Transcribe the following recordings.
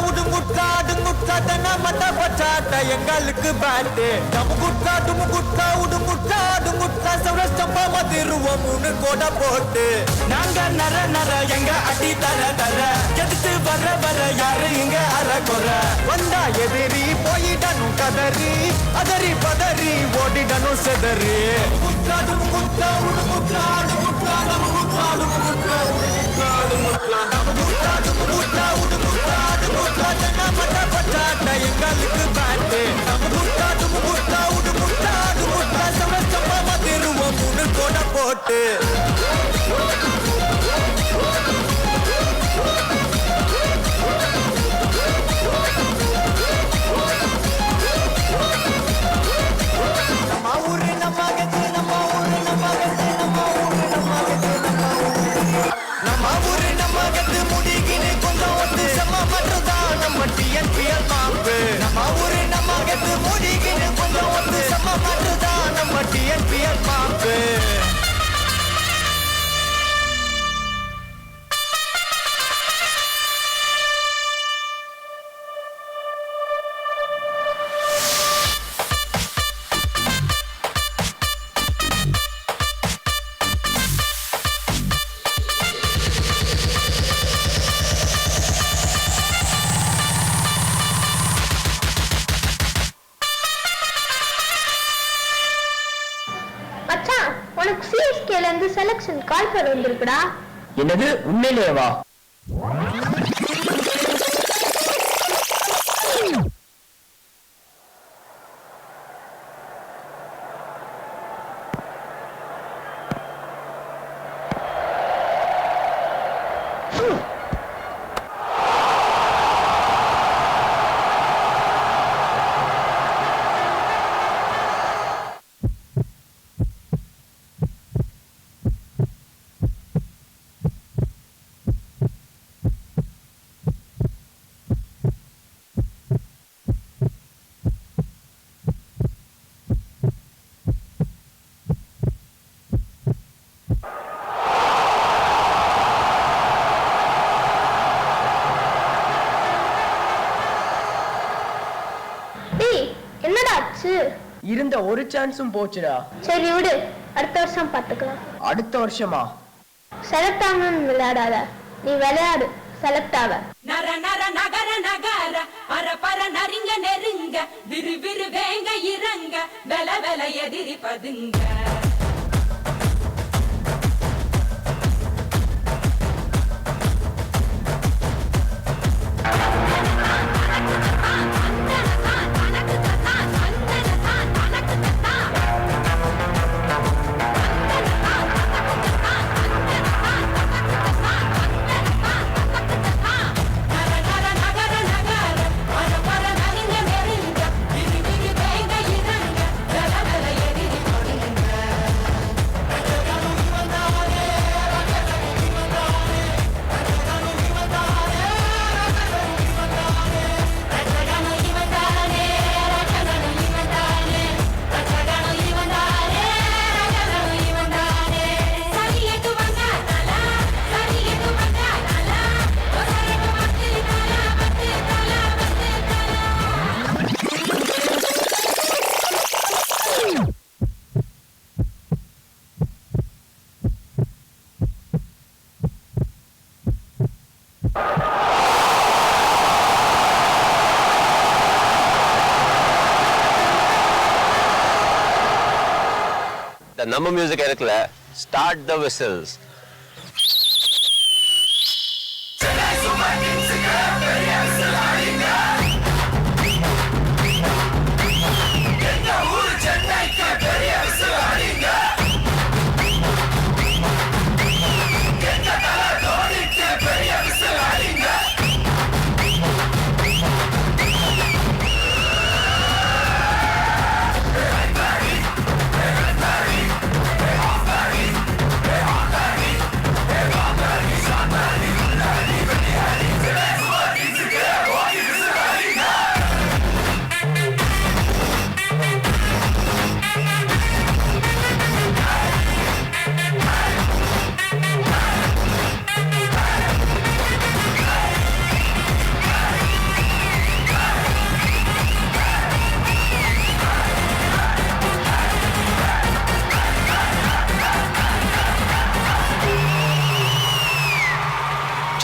உடுமுட்டா அடுமுட்டா தென்னமட்ட பச்சாட்ட எங்களுக்கு பேட்டு டமுகுட்டா டுமுகுட்டா உடுமுட்டா அடுமுட்டா சௌரஸ்டம்பா மதிருவோம் 3 கோடை போட்டு நாங்க நர நர எங்க அடி தர தர எதிர்த்து வர யாரு இங்க அறகுற வந்தா எதிரி போயிடணும் கதறி அதறி பதறி ஓடிடணும் செதறி முட்டா டுமுகுட்டா உடுமுட்டா அடுமுட்டா டமுகுட்டா டுமுகுட்டா உடுமுட்டா அடுமுட்டா டமுகுட்டா டுமுகுட்டா உடுமுட்டா அடுமுட்டா தென்னமட்ட பச்சாட்ட எங்களுக்கு பேட்டு டமுகுட்டா டுமுகுட்டா உடுமுட்டா அடுமுட்டா சௌரஸ்டம்பா மதிருவோம் 3 கோடை போட்டு முடிகினு கொஞ்சம் ஒத்து செம்ம மட்டும்தான் நம்ம டிஎன்பிஎல் மாப்பு நம்ம ஊரு நம்ம கெத்து முடிகினு கொஞ்சம் ஒத்து செம்ம மட்டும்தான் நம்ம டிஎன்பிஎல் மாப்பு செலக்ஷன் கால் பண்ண வந்திருக்குடா. என்னது உண்மையிலேவா? இருந்த ஒரு சான்ஸும் போச்சுடா. சரி விடு, அடுத்த வருஷம் பாத்துக்கலாம். அடுத்த வருஷமா? செலக்ட் ஆகணும்னு விளையாடாத, நீ விளையாடு, செலக்ட் ஆக. நர நர நகர நகர பர பர நரிங்க நெருங்க விரு விரு வேங்க இறங்க வெல வெல எதிரி பதுங்க. நம்ம மியூசிக் இருக்குல்ல, start the whistles.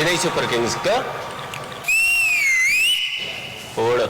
Chennai super கிங்ஸ்க்கு ஓடு